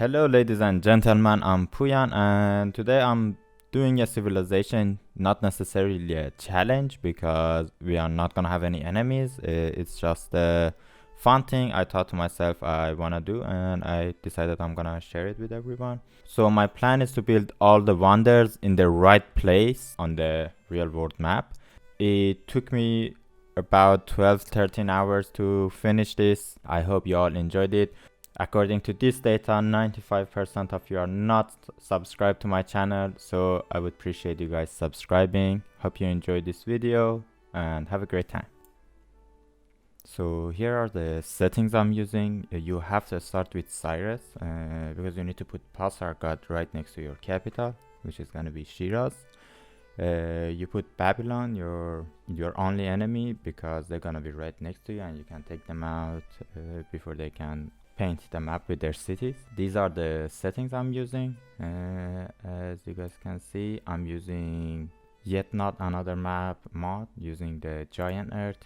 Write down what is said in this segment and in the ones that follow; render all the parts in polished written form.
Hello ladies and gentlemen, I'm Poyan and today I'm doing a civilization, not necessarily a challenge because we are not gonna have any enemies. It's just a fun thing I thought to myself I wanna do, and I decided I'm gonna share it with everyone. So my plan is to build all the wonders in the right place on the real world map. It took me about 12-13 hours to finish this. I hope you all enjoyed it. According to this data, 95% of you are not subscribed to my channel, so I would appreciate you guys subscribing. Hope you enjoyed this video and have a great time. So here are the settings I'm using. You have to start with Cyrus because you need to put Pasar God right next to your capital, which is going to be Shiraz. You put Babylon, your only enemy, because they're gonna be right next to you and you can take them out before they can paint the map with their cities. These are the settings I'm using. As you guys can see, I'm using Yet Not Another Map mod using the Giant Earth.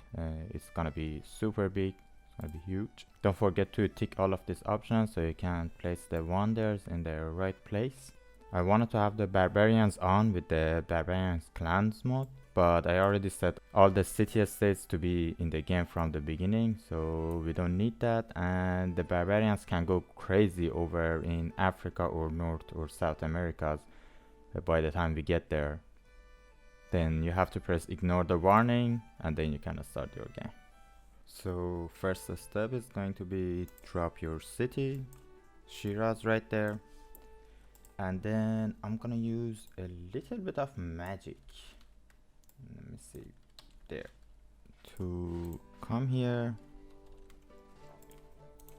It's gonna be super big, it's gonna be huge. Don't forget to tick all of these options so you can place the wonders in their right place. I wanted to have the barbarians on with the barbarians clans mod, but I already set all the city estates to be in the game from the beginning, so we don't need that. And the barbarians can go crazy over in Africa or North or South Americas by the time we get there. Then you have to press ignore the warning and then you can start your game. So first step is going to be drop your city, Shiraz right there. And then I'm gonna use a little bit of magic. Let me see, there, to come here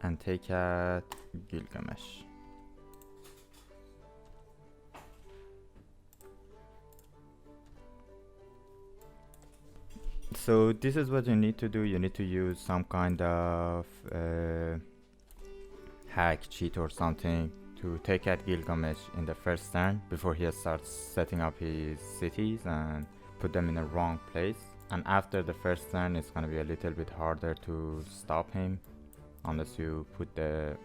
and take out Gilgamesh. So this is what you need to do. You need to use some kind of hack, cheat or something to take out Gilgamesh in the first turn before he starts setting up his cities and put them in the wrong place. And after the first turn, it's gonna be a little bit harder to stop him unless you put the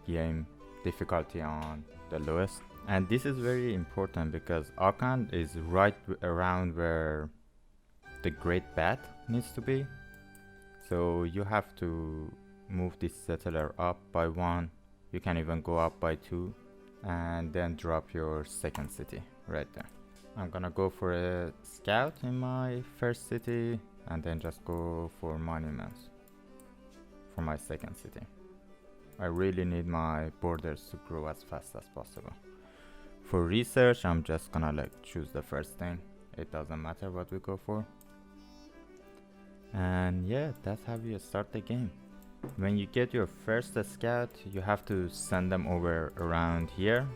game difficulty on the lowest. And this is very important because Akan is right around where the Great Bat needs to be. So you have to move this settler up by 1. You can even go up by 2 and then drop your second city right there. I'm gonna go for a scout in my first city and then just go for monuments for my second city. I really need my borders to grow as fast as possible. For research, I'm just gonna choose the first thing. It doesn't matter what we go for. And yeah, that's how you start the game. When you get your first scout, you have to send them over around here,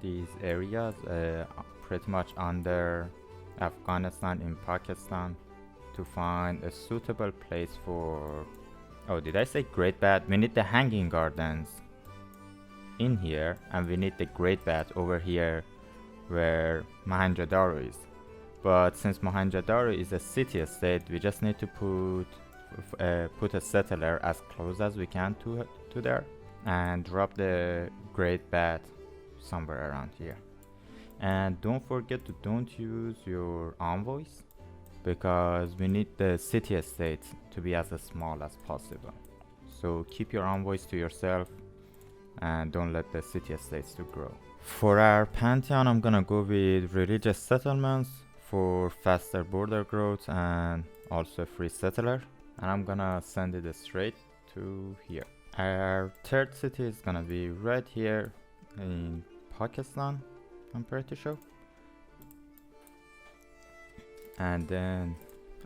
these areas, pretty much under Afghanistan, in Pakistan, to find a suitable place for... Oh, did I say Great Bat? We need the Hanging Gardens in here, and we need the Great Bat over here where Mohenjo-daro is. But since Mohenjo-daro is a city-state, we just need to put a settler as close as we can to there and drop the Great Bat somewhere around here. And don't forget to don't use your envoys because we need the city-estates to be as small as possible. So keep your envoys to yourself and don't let the city-estates to grow. For our pantheon, I'm gonna go with religious settlements for faster border growth and also free settler. And I'm gonna send it straight to here. Our third city is gonna be right here in Pakistan, I'm pretty sure. And then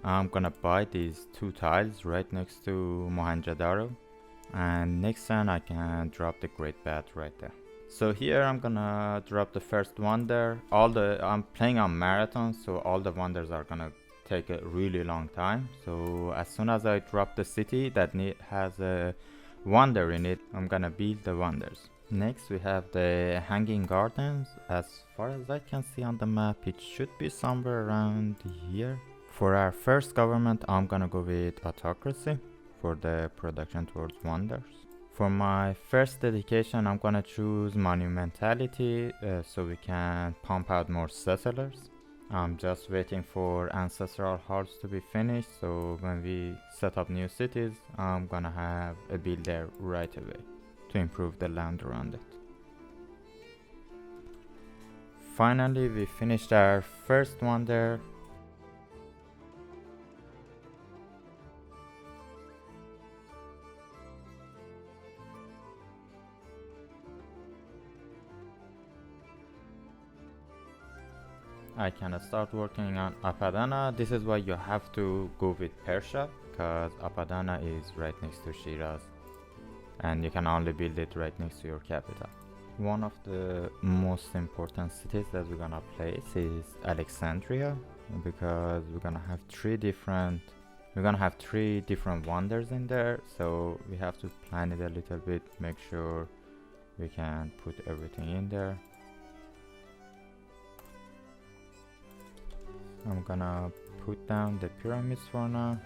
I'm gonna buy these 2 tiles right next to Mohenjo-daro. And next turn I can drop the Great Bat right there. So here I'm gonna drop the first wonder. I'm playing on marathon, so all the wonders are gonna take a really long time. So as soon as I drop the city that has a wonder in it, I'm gonna build the wonders. Next we have the Hanging Gardens. As far as I can see on the map, it should be somewhere around here. For our first government, I'm gonna go with autocracy for the production towards wonders. For my first dedication, I'm gonna choose monumentality so we can pump out more settlers. I'm just waiting for ancestral halls to be finished, so when we set up new cities, I'm gonna have a builder right away to improve the land around it. Finally, we finished our first wonder. I can start working on Apadana. This is why you have to go with Persia, because Apadana is right next to Shiraz and you can only build it right next to your capital. One of the most important cities that we're gonna place is Alexandria, because we're gonna have three different wonders in there, so we have to plan it a little bit, make sure we can put everything in there. I'm gonna put down the pyramids for now.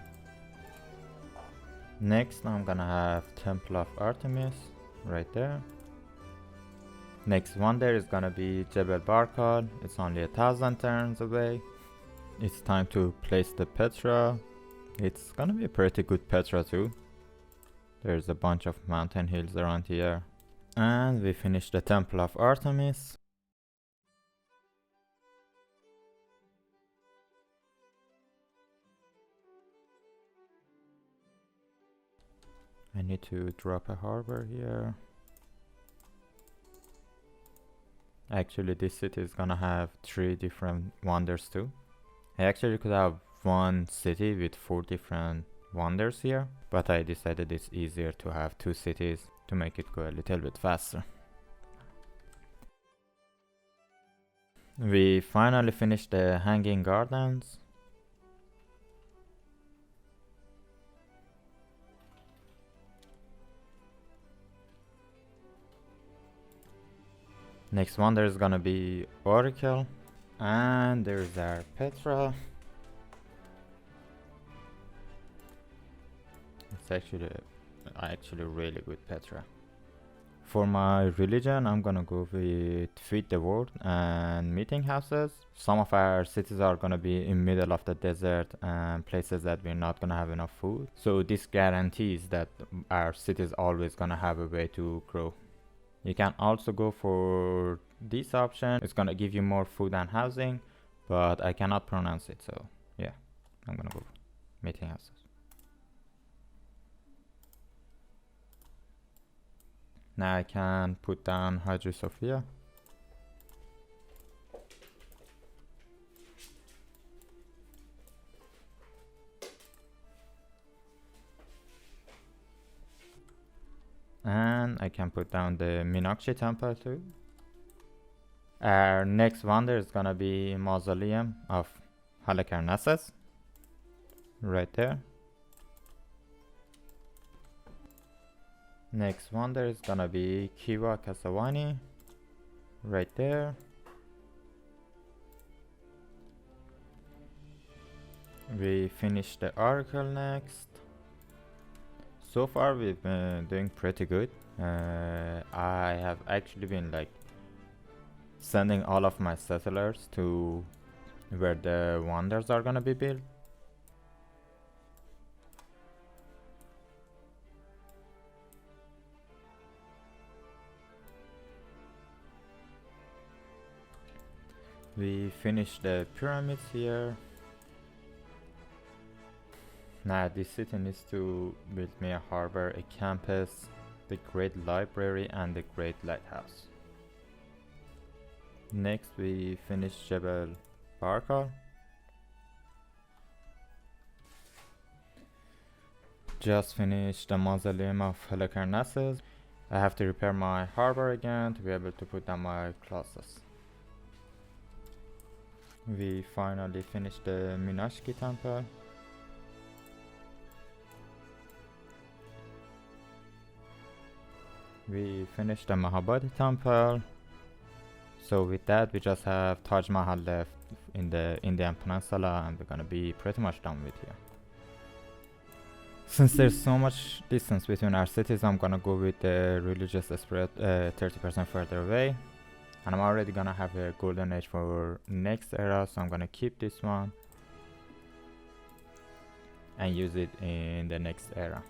Next, I'm gonna have Temple of Artemis right there. Next wonder is gonna be Jebel Barkal. It's only 1,000 turns away. It's time to place the Petra. It's gonna be a pretty good Petra too. There's a bunch of mountain hills around here. And we finished the Temple of Artemis. I need to drop a harbor here. Actually, this city is gonna have 3 different wonders too. I actually could have one city with 4 different wonders here, but I decided it's easier to have 2 cities to make it go a little bit faster. We finally finished the Hanging Gardens. Next wonder is gonna be Oracle. And there's our Petra. It's actually really good Petra. For my religion, I'm gonna go with Feed the World and meeting houses. Some of our cities are gonna be in middle of the desert and places that we're not gonna have enough food. So this guarantees that our city is always gonna have a way to grow. You can also go for this option. It's gonna give you more food and housing, but I cannot pronounce it, so yeah, I'm gonna go meeting houses. Now I can put down Hagia Sophia. And I can put down the Meenakshi temple too. Our next wonder is gonna be Mausoleum of Halicarnassus. Right there. Next wonder is gonna be Kiva Kasawani. Right there. We finish the Oracle next. So far we've been doing pretty good. I have actually been sending all of my settlers to where the wonders are gonna be built. We finished the pyramids here. Now this city needs to build me a harbor, a campus, the great library and the great lighthouse. Next we finish Jebel Barkal. Just finished the Mausoleum of Halicarnassus. I have to repair my harbor again to be able to put down my classes. We finally finished the Minashki temple. We finished the Mahabodhi temple. So with that we just have Taj Mahal left in the Indian Peninsula and we're gonna be pretty much done with here. Since there's so much distance between our cities, I'm gonna go with the religious spread 30% further away. And I'm already gonna have a golden age for next era, so I'm gonna keep this one and use it in the next era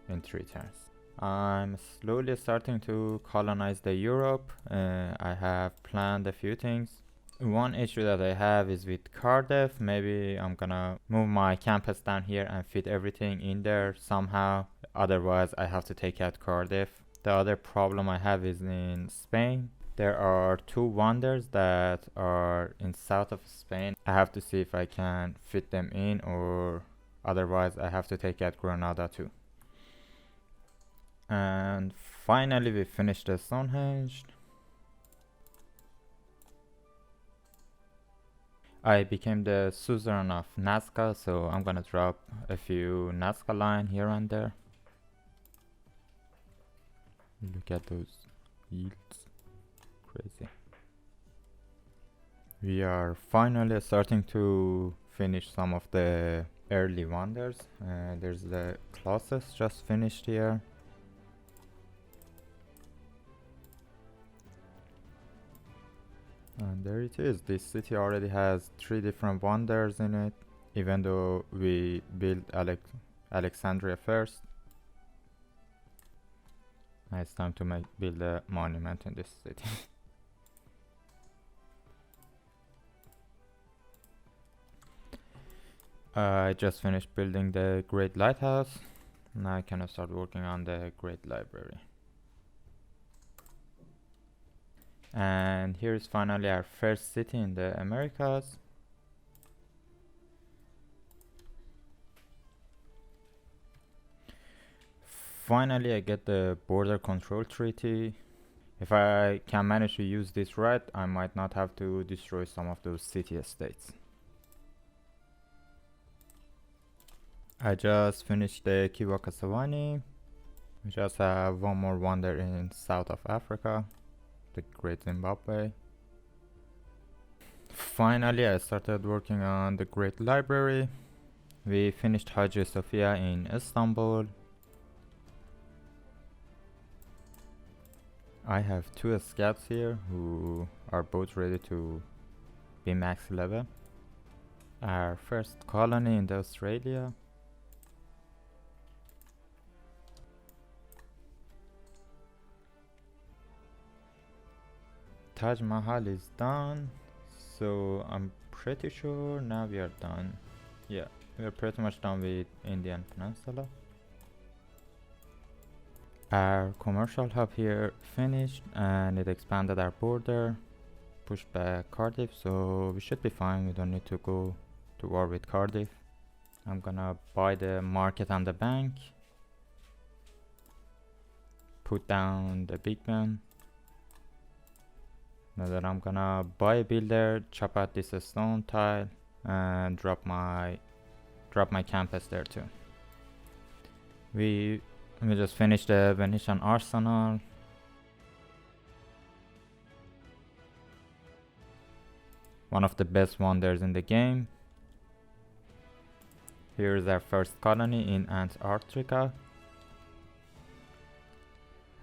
in 3 turns. I'm slowly starting to colonize the Europe. I have planned a few things. One issue that I have is with Cardiff. Maybe I'm gonna move my campus down here and fit everything in there somehow. Otherwise, I have to take out Cardiff. The other problem I have is in Spain. There are 2 wonders that are in south of Spain. I have to see if I can fit them in, or otherwise I have to take out Granada too. And finally we finished the Stonehenge. I became the suzerain of Nazca, so I'm gonna drop a few Nazca line here and there. Look at those yields, crazy. We are finally starting to finish some of the early wonders. There's the Colossus just finished here. And there it is. This city already has 3 different wonders in it, even though we built Alexandria first. Now it's time to build a monument in this city. I just finished building the Great Lighthouse. Now I can start working on the Great Library. And here is finally our first city in the Americas. Finally I get the border control treaty. If I can manage to use this right, I might not have to destroy some of those city estates. I just finished the Kiwakasawani. We just have 1 more wonder in south of Africa, the Great Zimbabwe. Finally I started working on the Great Library. We finished Hagia Sophia in Istanbul. I have 2 scouts here who are both ready to be max level. Our first colony in Australia. Taj Mahal is done, so I'm pretty sure now we are done. Yeah, we're pretty much done with Indian Peninsula. Our commercial hub here finished, and it expanded our border, pushed back Cardiff, so we should be fine. We don't need to go to war with Cardiff. I'm gonna buy the market and the bank, put down the big man. Now that I'm gonna buy a builder, chop out this stone tile, and drop my campus there too. We just finished the Venetian Arsenal. One of the best wonders in the game. Here is our first colony in Antarctica.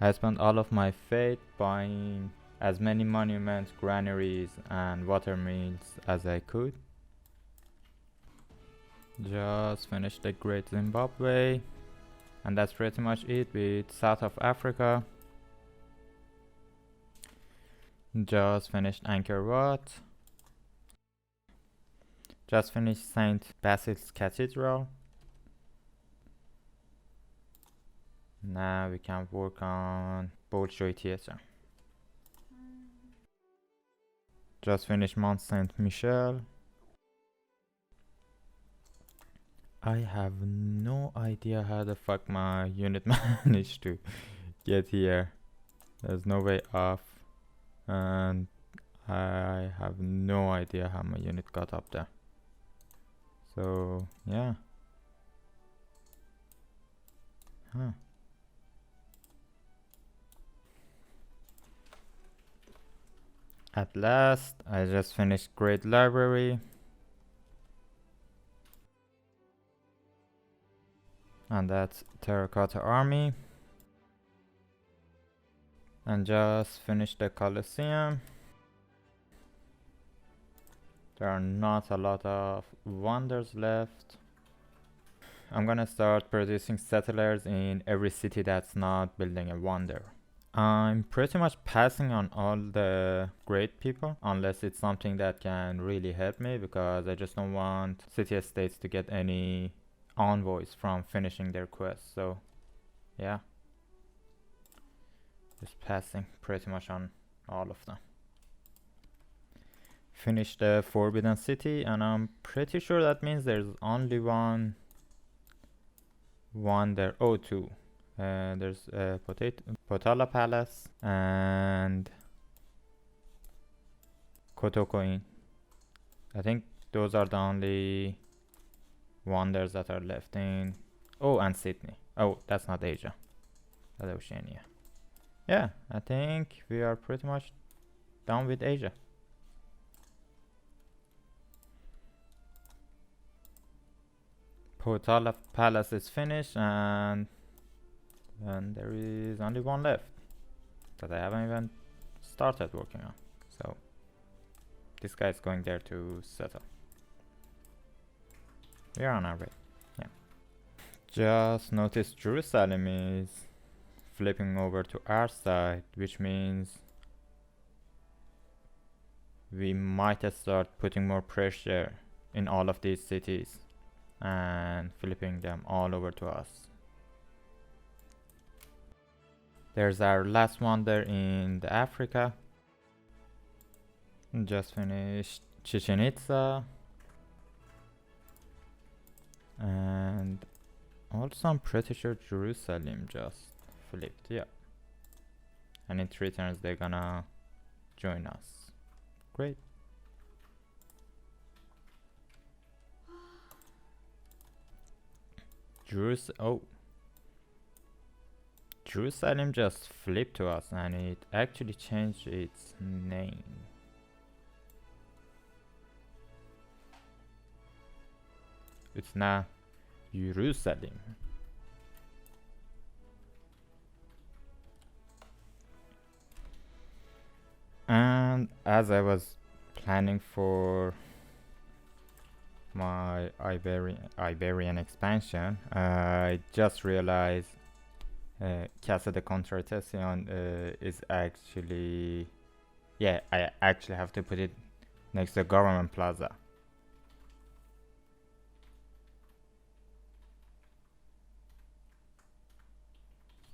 I spent all of my faith buying as many monuments, granaries, and water mills as I could. Just finished the Great Zimbabwe. And that's pretty much it with South of Africa. Just finished Angkor Wat. Just finished St. Basil's Cathedral. Now we can work on Bolshoi Theatre. Just finished Mont Saint Michel. I have no idea how the fuck my unit managed to get here. There's no way off, and I have no idea how my unit got up there. So yeah. At last, I just finished Great Library. And that's Terracotta Army. And just finish the Colosseum. There are not a lot of wonders left. I'm gonna start producing settlers in every city that's not building a wonder. I'm pretty much passing on all the great people unless it's something that can really help me, because I just don't want city-states to get any envoys from finishing their quests. So yeah, just passing pretty much on all of them. Finish the Forbidden City, and I'm pretty sure that means there's only one there. Oh, two. There's Potala Palace and Kotokoin. I think those are the only wonders that are left in. Oh, and Sydney. Oh, that's not Asia. That's Oceania. Yeah, I think we are pretty much done with Asia. Potala Palace is finished, and there is only one left that I haven't even started working on. So this guy is going there to settle. We are on our way. Yeah. Just notice Jerusalem is flipping over to our side, which means we might start putting more pressure in all of these cities and flipping them all over to us. There's our last wonder in the Africa. Just finished Chichen Itza. And also I'm pretty sure Jerusalem just flipped, yeah. And in 3 turns they're gonna join us. Great. Jerusalem just flipped to us, and it actually changed its name. It's now Jerusalem. And as I was planning for my Iberian expansion, I just realized Casa de Contratación is actually, yeah, I actually have to put it next to Government Plaza.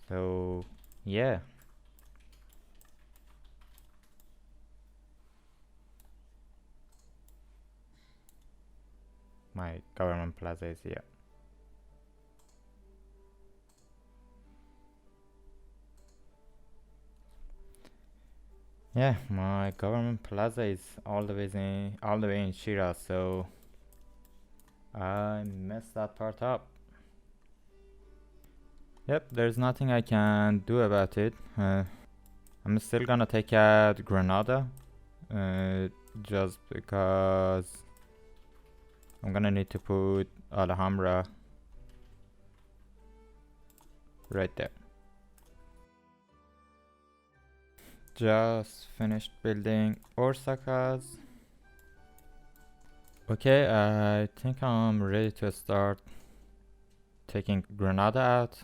So yeah, my Government Plaza is here. Yeah, my Government Plaza is all the way in Shiraz, so I messed that part up. Yep, there's nothing I can do about it. I'm still gonna take out Granada, just because I'm gonna need to put Alhambra right there. Just finished building Orsacas. Okay, I think I'm ready to start taking Granada out.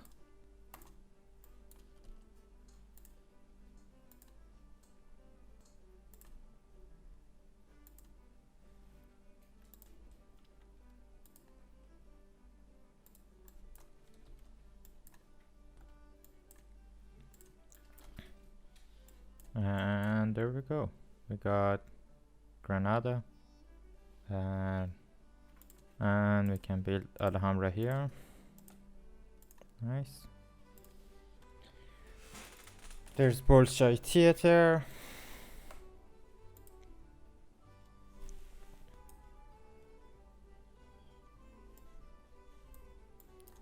And there we go. We got Granada, and we can build Alhambra here. Nice. There's Bolshoi Theater.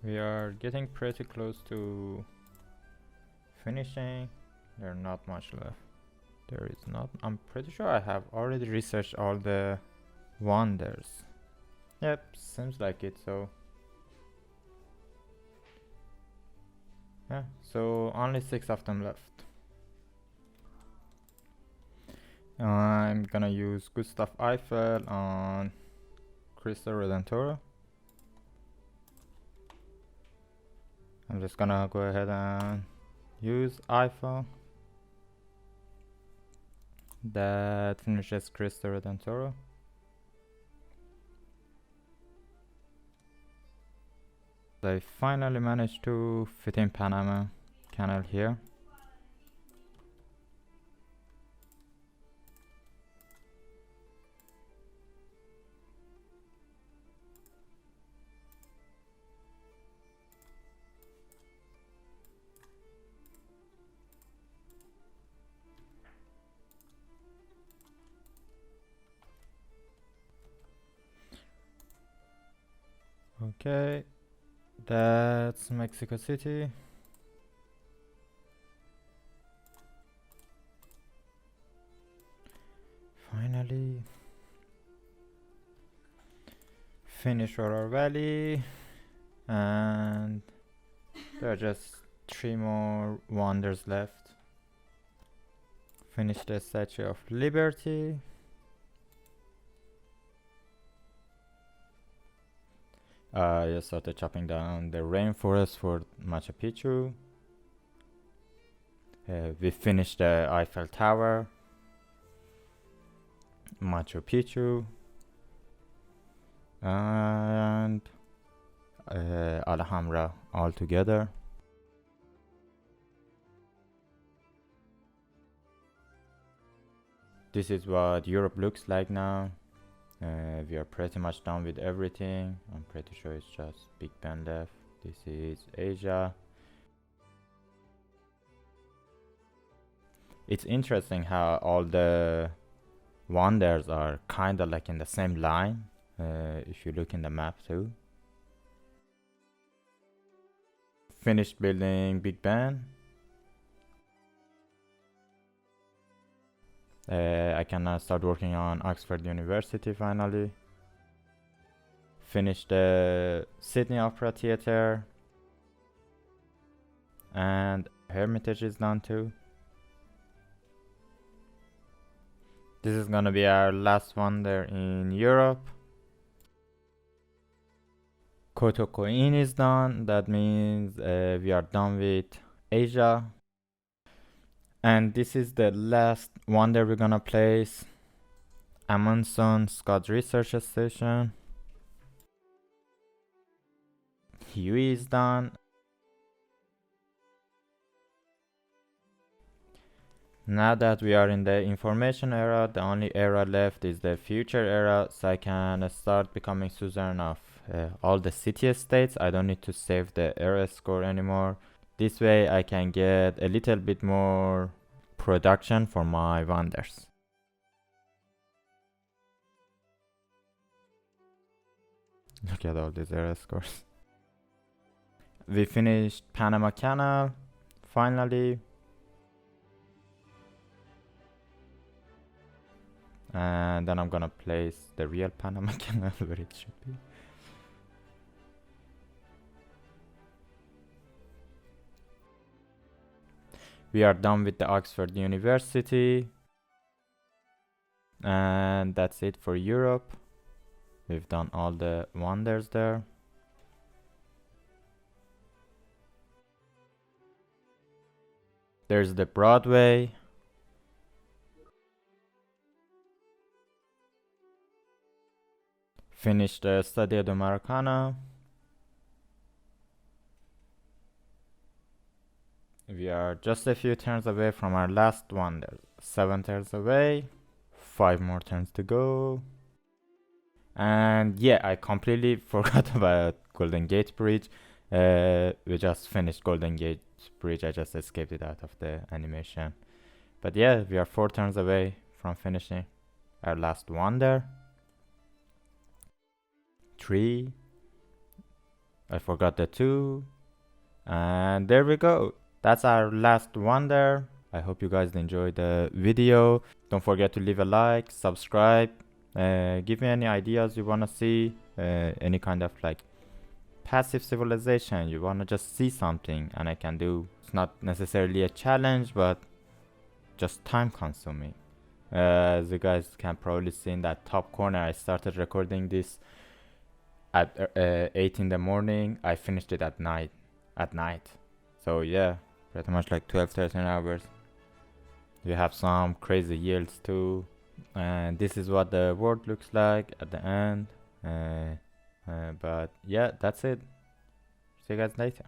We are getting pretty close to finishing. There's not much left. There is not. I'm pretty sure I have already researched all the wonders. Yep, seems like it. So Yeah, so only 6 of them left. I'm gonna use Gustav Eiffel on Cristo Redentor. I'm just gonna go ahead and use Eiffel. That finishes Cristo Redentor. I finally managed to fit in Panama Canal here. Okay, that's Mexico City. Finally finish Aurora Valley, and there are just 3 more wonders left. Finish the Statue of Liberty. I started chopping down the rainforest for Machu Picchu. We finished the Eiffel Tower, Machu Picchu, and Alhambra all together. This is what Europe looks like now. We are pretty much done with everything. I'm pretty sure it's just Big Ben left. This is Asia. It's interesting how all the wonders are kind of like in the same line, if you look in the map too. Finished building Big Ben. I can now start working on Oxford University finally. Finished the Sydney Opera Theatre, and Hermitage is done too. This is gonna be our last wonder in Europe. Kotokoin is done. That means we are done with Asia. And this is the last wonder we're gonna place. Amundsen Scott Research Station. Huey is done. Now that we are in the information era, the only era left is the future era, so I can start becoming suzerain of all the city-states. I don't need to save the era score anymore. This way I can get a little bit more production for my wonders. Look at all these era scores. We finished Panama Canal, finally. And then I'm gonna place the real Panama Canal where it should be. We are done with the Oxford University. And that's it for Europe. We've done all the wonders there. There's the Broadway. Finished the Stadio de Maracana. We are just a few turns away from our last wonder. 7 turns away. 5 more turns to go. And yeah, I completely forgot about Golden Gate Bridge. We just finished Golden Gate Bridge. I just escaped it out of the animation. But yeah, we are 4 turns away from finishing our last wonder. 3. I forgot the 2. And there we go. That's our last wonder. I hope you guys enjoyed the video. Don't forget to leave a like, subscribe. Give me any ideas you wanna see, any kind of like passive civilization. You wanna just see something, and I can do. It's not necessarily a challenge, but just time consuming. As you guys can probably see in that top corner, I started recording this at 8 in the morning. I finished it at night. So yeah, pretty much like 12-13 hours. We have some crazy yields too, and this is what the world looks like at the end. But yeah, that's it. See you guys later.